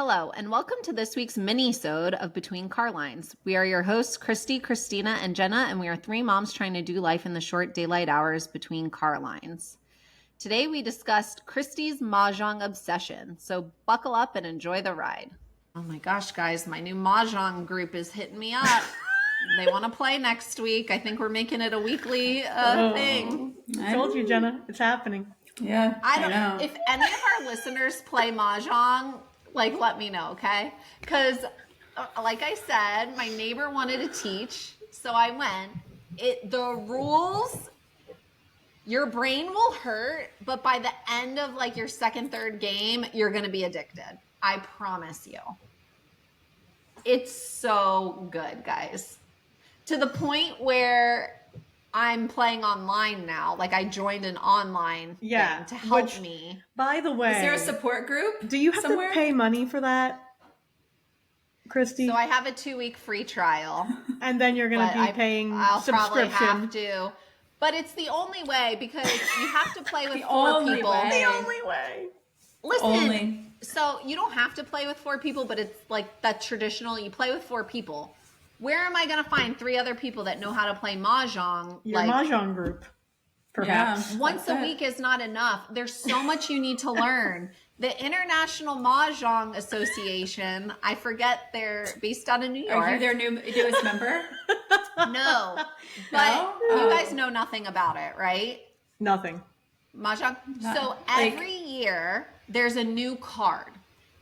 Hello, and welcome to this week's Minisode of Between Carlines. We are your hosts, Christie, Christina, and Jenna, and we are three moms trying to do life in the short daylight hours between Carlines. Today we discussed Christie's Mahjong obsession, so buckle up and enjoy the ride. Oh my gosh, guys, my new Mahjong group is hitting me up. They want to play next week. I think we're making it a weekly thing. I told you, Jenna, it's happening. Yeah, I don't know. If any of our listeners play Mahjong, let me know, okay? Because, like I said, my neighbor wanted to teach, so I went. The rules, your brain will hurt, but by the end of, your second, third game, you're going to be addicted. I promise you. It's so good, guys. To the point where I'm playing online now. I joined an online thing to help me. By the way, is there a support group? Do you have to pay money for that, Christy? So I have a 2-week free trial. And then you're going to be paying subscription. Probably have to. But it's the only way because you have to play with 4 people. The only way. Listen, so you don't have to play with 4 people, but it's that traditional. You play with 4 people. Where am I going to find 3 other people that know how to play Mahjong? Your Mahjong group, perhaps. Yeah, once a week is not enough. There's so much you need to learn. The International Mahjong Association, I forget, they're based out of New York. Are you their newest member? No, but you guys know nothing about it, right? Nothing. Mahjong. So every year there's a new card.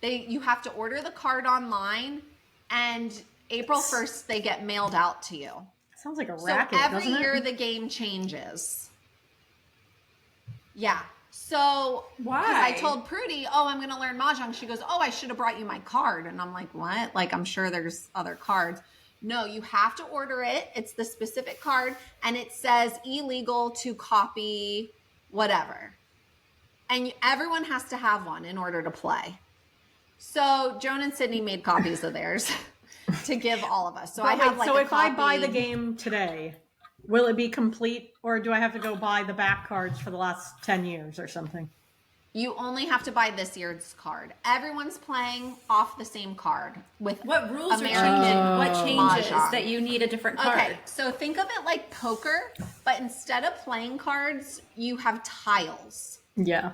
You have to order the card online, and April 1st they get mailed out to you. Sounds like a racket, so every doesn't it? year the game changes. Yeah. So why? I told Prudy, I'm going to learn Mahjong. She goes, I should have brought you my card. And I'm like, what? I'm sure there's other cards. No, you have to order it. It's the specific card. And it says illegal to copy whatever. And everyone has to have one in order to play. So Joan and Sydney made copies of theirs to give all of us. So I have so if I buy the game today, will it be complete, or do I have to go buy the back cards for the last 10 years or something? You only have to buy this year's card. Everyone's playing off the same card with what rules American are changing? What changes Mahjong. That you need a different card? Okay, so think of it like poker, but instead of playing cards, you have tiles. Yeah.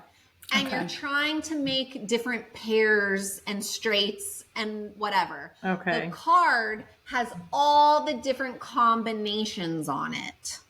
And you're trying to make different pairs and straights and whatever. Okay. The card has all the different combinations on it.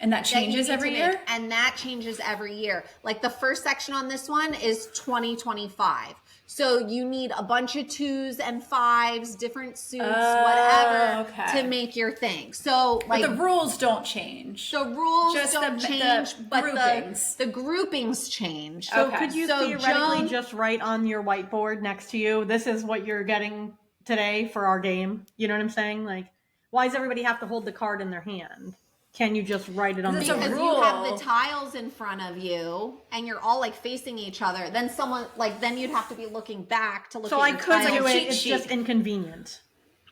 And that changes every year? And that changes every year. The first section on this one is 2025. So you need a bunch of 2s and 5s, different suits, whatever, to make your thing. So but the rules don't change. The rules just don't change, but groupings. The groupings change. So could you theoretically just write on your whiteboard next to you, this is what you're getting today for our game? You know what I'm saying? Why does everybody have to hold the card in their hand? Can you just write it on the board? Because you have the tiles in front of you and you're all facing each other. Then someone then you'd have to be looking back to look at your tiles. So I could do it, it's just inconvenient.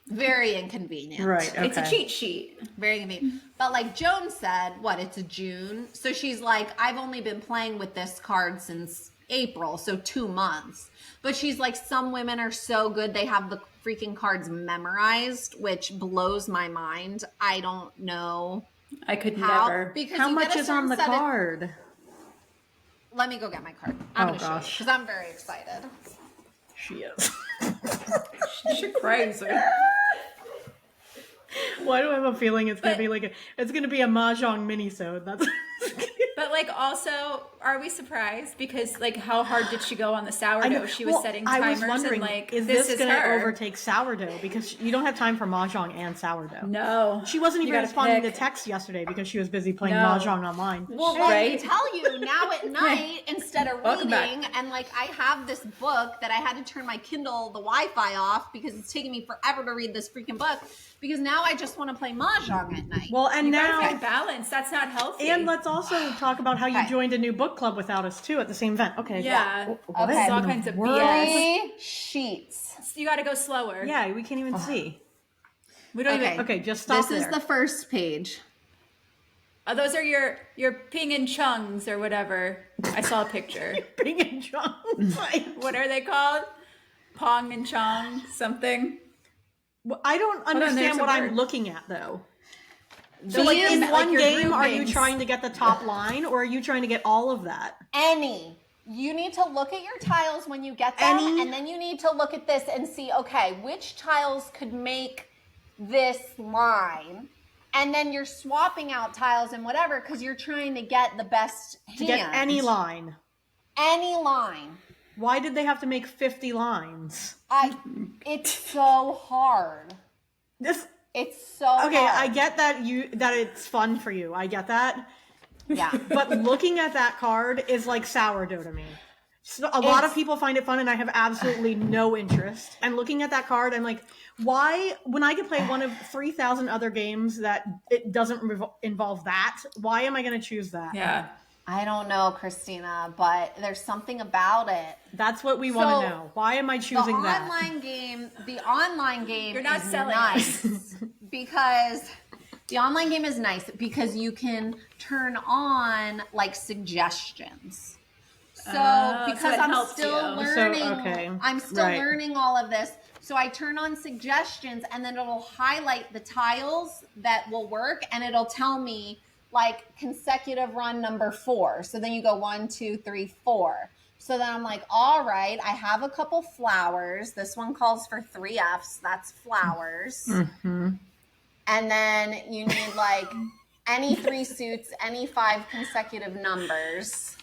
Very inconvenient. Right, okay. It's a cheat sheet. Very convenient. But Joan said, it's June. So she's I've only been playing with this card since April, so 2 months. But she's some women are so good they have the freaking cards memorized, which blows my mind. I don't know. I could never. Because how much is on the card? Let me go get my card. I'm going to show you because I'm very excited. She is. She's crazy. Why do I have a feeling it's going to be it's going to be a Mahjong minisode? That's. But also, are we surprised? Because how hard did she go on the sourdough? She was setting timers. I was wondering, and is this going to overtake sourdough? Because you don't have time for Mahjong and sourdough. No. She wasn't even responding to text yesterday because she was busy playing Mahjong online. Well, let me tell you, now at night, instead of reading, and I have this book that I had to turn my Kindle, the Wi-Fi off because it's taking me forever to read this freaking book. Because now I just want to play Mahjong at night. Well, and now gotta balance. That's not healthy. And let's also talk about how you joined a new book club without us too at the same event. Okay. Yeah. Okay. All kinds of BS. 3 sheets. You got to go slower. Yeah, we can't even see. We don't even. Okay, just stop. This is the first page. Those are your ping and chungs or whatever. I saw a picture. Ping and chungs. What are they called? Pong and Chong something. Well, I don't on, there's understand a what I'm word. looking at though. So These- like in like one your game, are you groupings. trying to get the top line or are you trying to get all of that? You need to look at your tiles when you get them, Any? and then you need to look at this and see, okay, which tiles could make this line, and then you're swapping out tiles and whatever because you're trying to get the best hand. To get any line. Any line. Why did they have to make 50 lines? It's so hard. This It's so hard. Okay, I get that it's fun for you. I get that. Yeah. But looking at that card is like sourdough to me. So a lot of people find it fun and I have absolutely no interest. And looking at that card, I'm like, why, when I can play one of 3,000 other games that it doesn't involve that, why am I going to choose that? Yeah. I don't know, Christina, but there's something about it. That's what we want to know. Why am I choosing the that? The online game You're not is selling nice because the online game is nice because you can turn on like suggestions. So because so it I'm helps still you. learning, So, okay. I'm still Right. learning all of this. So I turn on suggestions and then it'll highlight the tiles that will work and it'll tell me like consecutive run number 4. So then you go 1, 2, 3, 4. So then I'm like, all right, I have a couple flowers. This one calls for 3 Fs. That's flowers. Mm-hmm. And then you need like any 3 suits, any 5 consecutive numbers.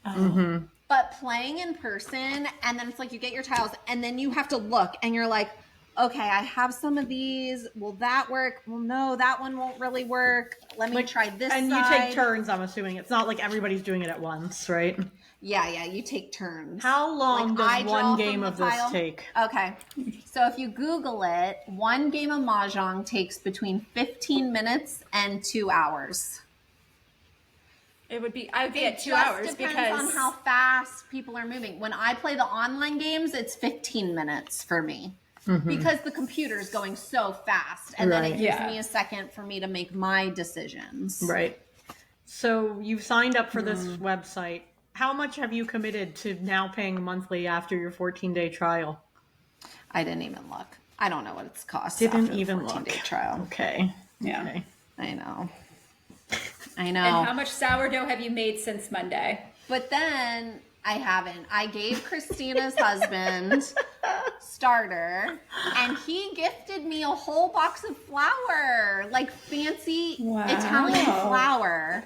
Mm-hmm. But playing in person, and then it's like you get your tiles, and then you have to look, and you're like, okay, I have some of these. Will that work? Well, no, that one won't really work. Let me try this And side. you take turns, I'm assuming. It's not like everybody's doing it at once, right? Yeah, you take turns. How long Like, I does draw one from game the of this pile. take? Okay. So if you Google it, one game of Mahjong takes between 15 minutes and 2 hours. I would be at 2 Just hours depends because on how fast people are moving. When I play the online games, it's 15 minutes for me because the computer is going so fast, and then it Right. gives Yeah. me a second for me to make my decisions. Right. So you've signed up for this website. How much have you committed to now paying monthly after your 14-day trial? I didn't even look. I don't know what it's cost. Didn't after the even 14-day look. trial. Okay. Yeah. Okay. I know. And how much sourdough have you made since Monday? But then I haven't. I gave Christina's husband starter, and he gifted me a whole box of flour, like fancy Wow. Italian flour.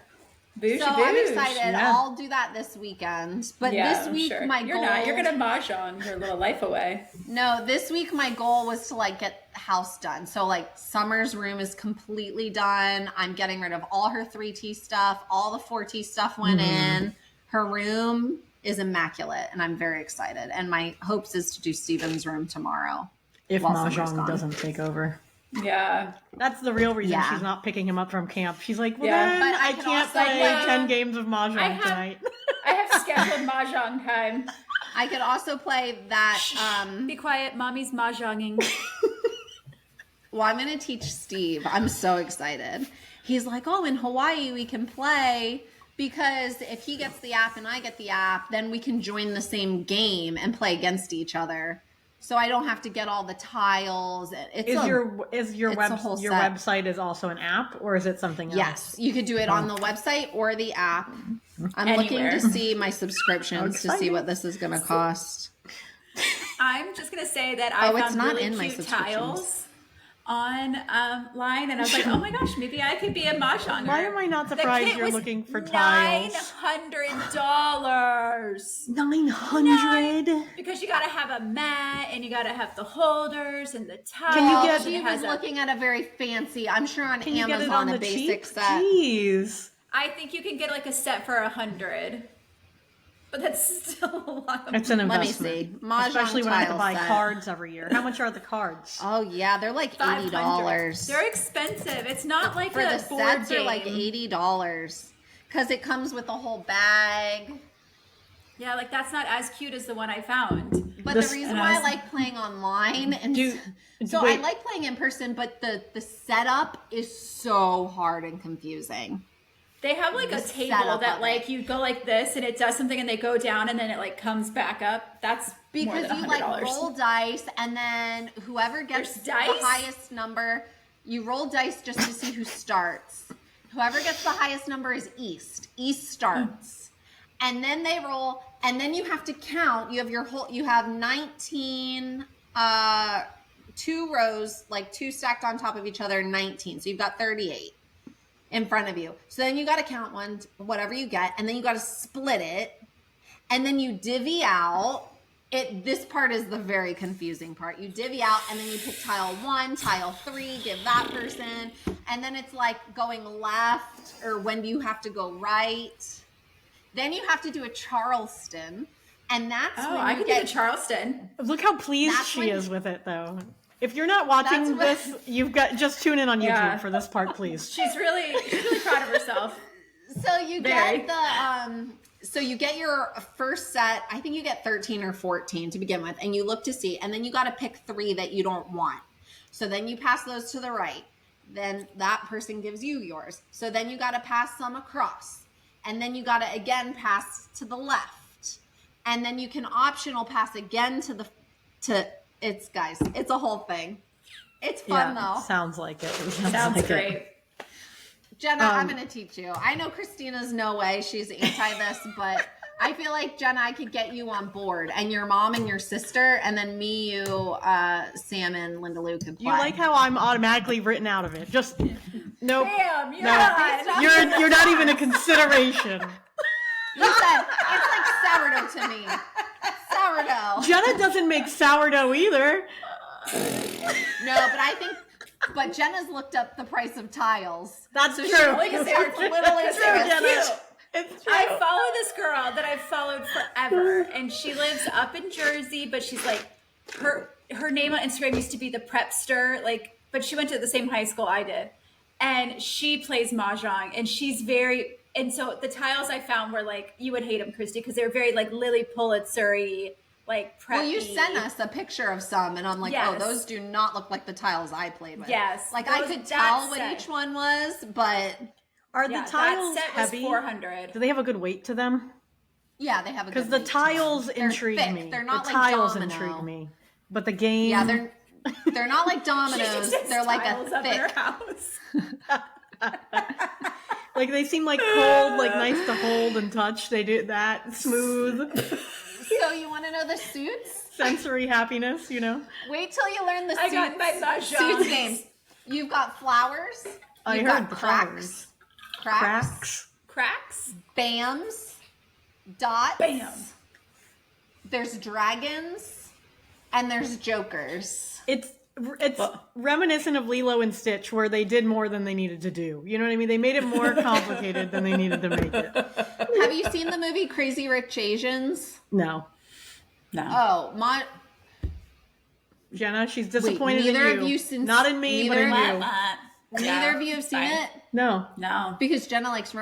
Boosh, So I'm excited. yeah. I'll do that this weekend. But Yeah, this I'm week sure. my You're goal. not. You're gonna mahjong your little life away. No, this week my goal was to like get the house done. So like Summer's room is completely done. I'm getting rid of all her 3T stuff. All the 4T stuff went in. Her room is immaculate, and I'm very excited. And my hopes is to do Steven's room tomorrow. If while Summer's Mahjong gone. doesn't take over. Yeah. That's the real reason Yeah. she's not picking him up from camp. She's like, well, Yeah. then But I I can can't also, play like, 10 games of Mahjong I have- tonight. I have scheduled mahjong time. I could also play that. Be quiet, mommy's mahjonging. Well, I'm going to teach Steve. I'm so excited. He's like, oh, in Hawaii we can play because if he gets the app and I get the app, then we can join the same game and play against each other. So I don't have to get all the tiles. Is your it's a whole set. website is also an app or is it something else? Yes, you could do it on the website or the app. I'm looking Anywhere. to see my subscribes to see exciting. what this is going to cost. I'm just gonna say that I Oh, it's found not really in my cute subscriptions. tiles on line, and I was like, oh my gosh, maybe I could be a mahjonger. Why am I not The surprised kit you're was looking for tiles? $900 $900? because you gotta have a mat and you gotta have the holders and the tiles. Can you and get- it Steve has is a- looking at a very fancy, I'm sure on Can you get it Amazon, on a the basic cheap? set. Jeez. I think you can get like a set for $100, but that's still a lot of It's an Let me investment. see. Mahjong Especially when I have to tile buy set. cards every year. How much are the cards? Oh yeah, they're like $500. $80. They're expensive. It's not like For a the board sets game. are like $80 because it comes with a whole bag. Yeah, like that's not as cute as the one I found. But This- the reason and I why I was- like playing online and so wait. I like playing in person, but the setup is so hard and confusing. They have like a The table setup that of like it. you go like this and it does something and they go down and then it like comes back up. That's more Because than you $100. like roll dice, and then whoever gets There's the dice? highest number, you roll dice just to see who starts. Whoever gets the highest number is East. East starts. And then they roll, and then you have to count. You have 19 two rows, like two stacked on top of each other, 19. So you've got 38 in front of you. So then you got to count whatever you get, and then you got to split it, and then you divvy out. This part is the very confusing part. You divvy out, and then you pick tile 1, tile 3, give that person, and then it's like going left, or when do you have to go right? Then you have to do a Charleston, and that's when I you can do the Charleston. Look how pleased That's she when- is with it, though. If you're not watching That's this, you've got just tune in on YouTube Yeah. for this part, please. She's really proud of herself. So you Very. get so you get your first set. I think you get 13 or 14 to begin with, and you look to see, and then you got to pick 3 that you don't want. So then you pass those to the right. Then that person gives you yours. So then you got to pass some across, and then you got to again pass to the left, and then you can optional pass again it's a whole thing. It's fun though. Sounds like it. Sounds like great. It. Jenna, I'm going to teach you. I know Christina's no way. She's anti this, but I feel like, Jenna, I could get you on board, and your mom and your sister, and then me, you, Sam, and Linda Lou could play. You like how I'm automatically written out of it? Just nope. Bam, you're No. on. You're not even a consideration. You said, it's like sourdough to me. Sourdough. Jenna doesn't make sourdough either. No, but Jenna's looked up the price of tiles. That's So true. she only gets It's little true, Jenna. cute. It's true. I follow this girl that I've followed forever, and she lives up in Jersey, but she's like, her name on Instagram used to be the Prepster, like, but she went to the same high school I did, and she plays Mahjong, and she's very, and so the tiles I found were like, you would hate them, Christy, because they were very like Lily Pulitzer-y, like preppy. Well, you sent us a picture of some, and I'm like, Yes. oh, those do not look like the tiles I played with. Yes. Like, I Those- could that tell what set. each one was, but Are Yeah, the tiles that set was heavy? $400. Do they have a good weight to them? yeah, they have a good Because the weight to tiles them. They're intrigue thick. me. They're not the like tiles domino. intrigue me. But the game. Yeah, they're not like She dominoes. just has They're like tiles a up in her thick. house. Like they seem like cold, like nice to hold and touch. They do that smooth, So you want to know the suits? sensory happiness. You know. Wait till you learn the I suits. got my Mahjong. Suits names. You've got flowers. I You've heard got the cracks. Cracks. Cracks? Bams. Dots. Bam. There's dragons. And there's jokers. It's reminiscent of Lilo and Stitch, where they did more than they needed to do. You know what I mean? They made it more complicated than they needed to make it. Have you seen the movie Crazy Rich Asians? No, No. Oh, Jenna, she's disappointed neither in of you. you since- Not in me, but in neither- you. neither of you have seen fine. it? No. No. Because Jenna likes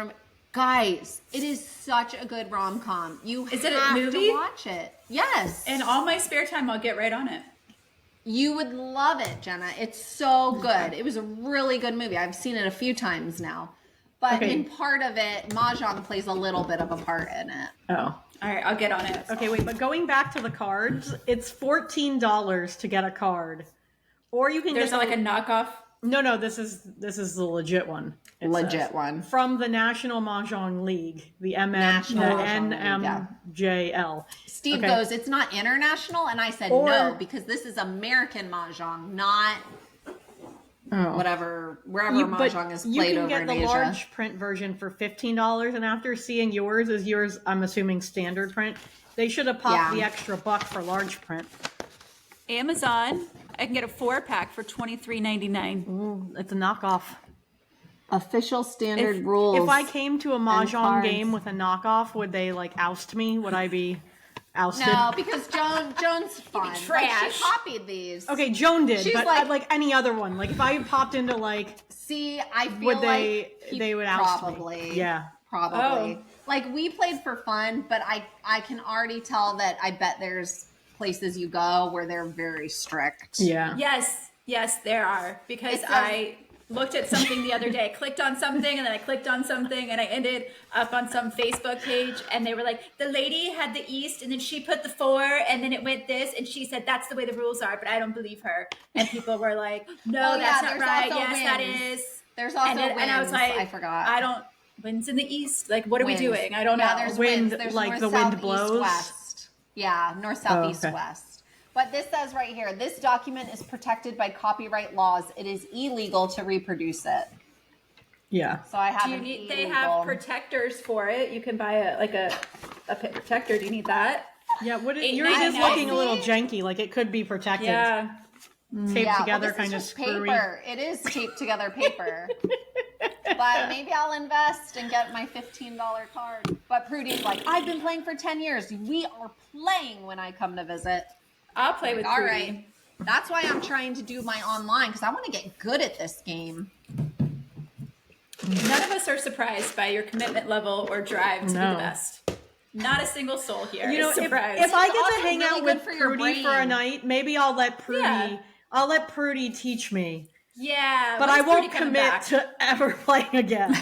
guys, it is such a good rom-com. Is it a have movie? to watch it. Yes. In all my spare time, I'll get right on it. You would love it, Jenna. It's so good. It was a really good movie. I've seen it a few times now. But Okay. in part of it, Mahjong plays a little bit of a part in it. Oh. All right, I'll get on it. Okay, wait, but going back to the cards, it's $14 to get a card. Or you can There's get not like a knockoff. No, this is the legit one. It Legit says. one. From the National Mahjong League, the National Mahjong League, NMJL. Steve Okay. goes, it's not international? And I said, Or- no, because this is American Mahjong, not wherever Mahjong is You played can over get in the Asia. large print version for $15, and after seeing yours, I'm assuming standard print. They should have popped Yeah. the extra buck for large print. Amazon, I can get a 4-pack for $23.99. Ooh, it's a knockoff. Official standard If, rules. if I came to a mahjong cards. game with a knockoff, would they like oust me? Would I be ousted? No, because Joan's fun. Like, trash. she copied these. Okay, Joan did, She's but like- any other one. Like if I popped into like, See, I feel would they? like They would oust probably. me. Yeah. Probably. Oh. Like we played for fun, but I can already tell that I bet there's places you go where they're very strict. Yeah. Yes, there are. Because It says- looked at something the other day. I clicked on something and then I clicked on something and I ended up on some Facebook page and they were like, the lady had the East and then she put the 4 and then it went this and she said that's the way the rules are, but I don't believe her. And people were like, no, that's not right. Yes, that is. There's also winds. And I was like, I forgot. Winds in the East. Like, what are we doing? I don't know. There's wind, winds. There's like north, the south, wind blows? east, west. Yeah, north, south, east, okay. west. But this says right here, this document is protected by copyright laws. It is illegal to reproduce it. Yeah. So I have They have protectors for it. You can buy a protector. Do you need that? Yeah, yours is looking a little janky, like it could be protected. Yeah. Taped together, kind of screwy. Paper. It is taped together paper. But maybe I'll invest and get my $15 card. But Prudy's like, I've been playing for 10 years. We are playing when I come to visit. I'll play with Prudy. All right. That's why I'm trying to do my online, because I want to get good at this game. None of us are surprised by your commitment level or drive to be the best. Not a single soul here. You know, is surprised. if I get to hang really out with good for your Prudy for a night, maybe I'll let Prudy. Yeah. I'll let Prudy teach me. Yeah, but I won't commit to ever playing again.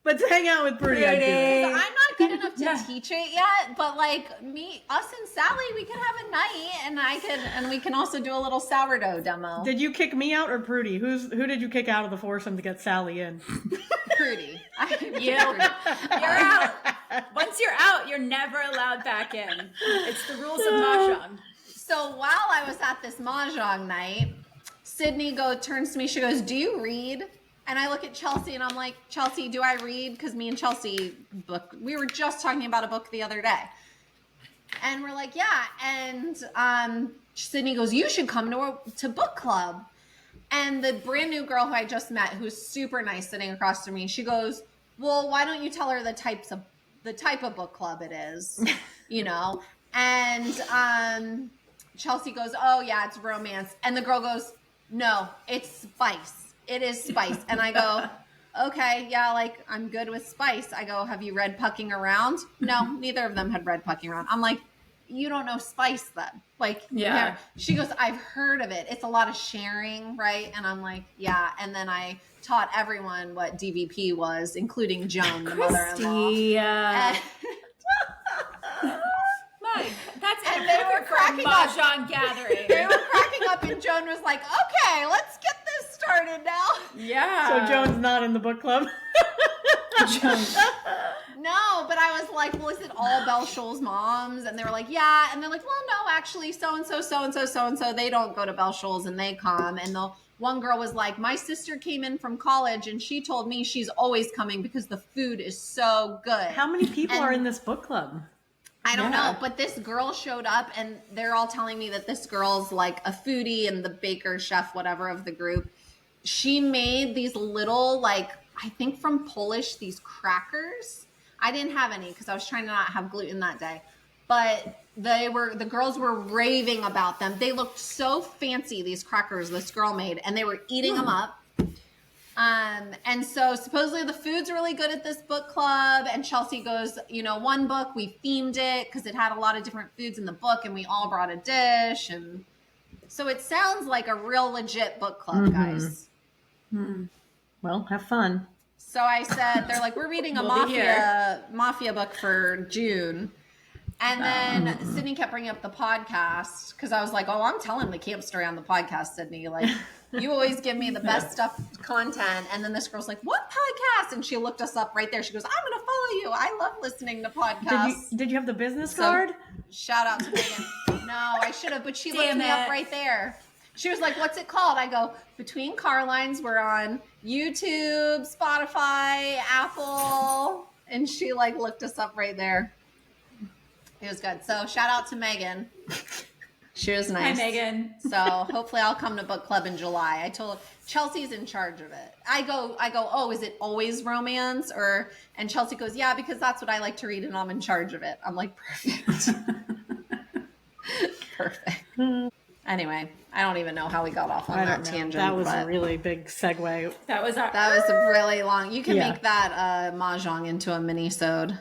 But to hang out with Prudy, I do. I'm not good enough to teach it yet, but like us and Sally, we could have a night, and we can also do a little sourdough demo. Did you kick me out or Prudy? Who did you kick out of the foursome to get Sally in? Prudy. You're out. Once you're out, you're never allowed back in. It's the rules of Mahjong. So while I was at this Mahjong night, Sydney turns to me. She goes, "Do you read?" And I look at Chelsea and I'm like, "Chelsea, do I read?" Because me and Chelsea we were just talking about a book the other day. And we're like, "Yeah." And Sydney goes, "You should come to book club." And the brand new girl who I just met, who's super nice, sitting across from me, she goes, "Well, why don't you tell her the type of book club it is?" you know? And Chelsea goes, "Oh yeah, it's romance." And the girl goes, "No, it's spice. It is spice." And I go, "Okay, yeah, like I'm good with spice." I go, "Have you read Pucking Around?" No, neither of them had read Pucking Around. I'm like, "You don't know spice then." Like, yeah. She goes, "I've heard of it. It's a lot of sharing, right?" And I'm like, "Yeah." And then I taught everyone what DVP was, including Joan, the mother-in-law. That's and they were cracking up. Mahjong gathering. They were cracking up, and Joan was like, "Okay, let's get this started now." Yeah. So Joan's not in the book club. No, but I was like, "Well, is it all Belle Scholl's moms?" And they were like, "Yeah." And they're like, "Well, no, actually, so and so, they don't go to Belle Scholl's and they come." And the one girl was like, "My sister came in from college and she told me she's always coming because the food is so good." How many people are in this book club? I don't know, but this girl showed up and they're all telling me that this girl's like a foodie and the baker, chef, whatever of the group. She made these little, like, I think from Polish, these crackers. I didn't have any because I was trying to not have gluten that day. But the girls were raving about them. They looked so fancy, these crackers this girl made, and they were eating them up. And so supposedly the food's really good at this book club. And Chelsea goes, one book, we themed it because it had a lot of different foods in the book and we all brought a dish. And so it sounds like a real legit book club, guys. Mm-hmm. Well, have fun. So I said, they're like, "We're reading a mafia book for June." And then Sydney kept bringing up the podcast because I was like, "Oh, I'm telling the camp story on the podcast, Sydney. Like, you always give me the best content." And then this girl's like, "What podcast?" And she looked us up right there. She goes, "I'm going to follow you. I love listening to podcasts." Did you have the business card? Shout out to Megan. No, I should have, but she looked me up right there. She was like, "What's it called?" I go, "Between Carlines." We're on YouTube, Spotify, Apple. And she looked us up right there. It was good. So shout out to Megan. She was nice. Hi, Megan. So hopefully I'll come to book club in July. I told Chelsea's in charge of it. I go, "Oh, is it always romance?" And Chelsea goes, "Yeah, because that's what I like to read and I'm in charge of it." I'm like, perfect. Perfect. Anyway, I don't even know how we got off on that tangent. That was a really big segue. That was a really long. You can make that Mahjong into a Minisode.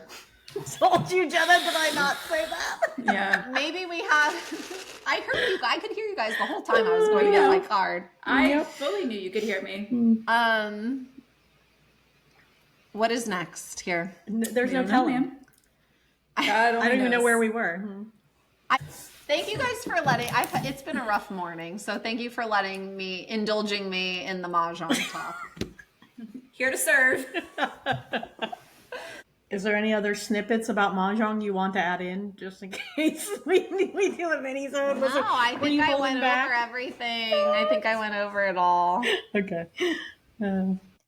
Told you, Jenna, did I not say that? Yeah. Maybe we have. I heard you. I could hear you guys the whole time I was going to get my card. I fully knew you could hear me. What is next here? There's no telling. I don't even know where we were. Thank you guys for it's been a rough morning, so thank you for indulging me in the Mahjong talk. Here to serve. Is there any other snippets about Mahjong you want to add in, just in case we do a Minisode? No, I think I went over everything. I think I went over it all. Okay.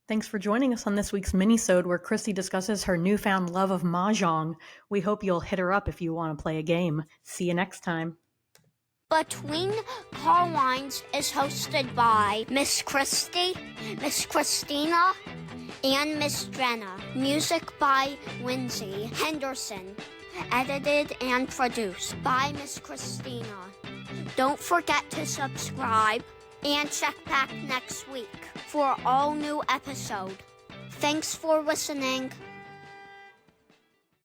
Thanks for joining us on this week's Minisode, where Christie discusses her newfound love of Mahjong. We hope you'll hit her up if you want to play a game. See you next time. Between Carlines is hosted by Miss Christie, Miss Christina, and Miss Jenna. Music by Lindsay Henderson. Edited and produced by Miss Christina. Don't forget to subscribe and check back next week for all new episode. Thanks for listening.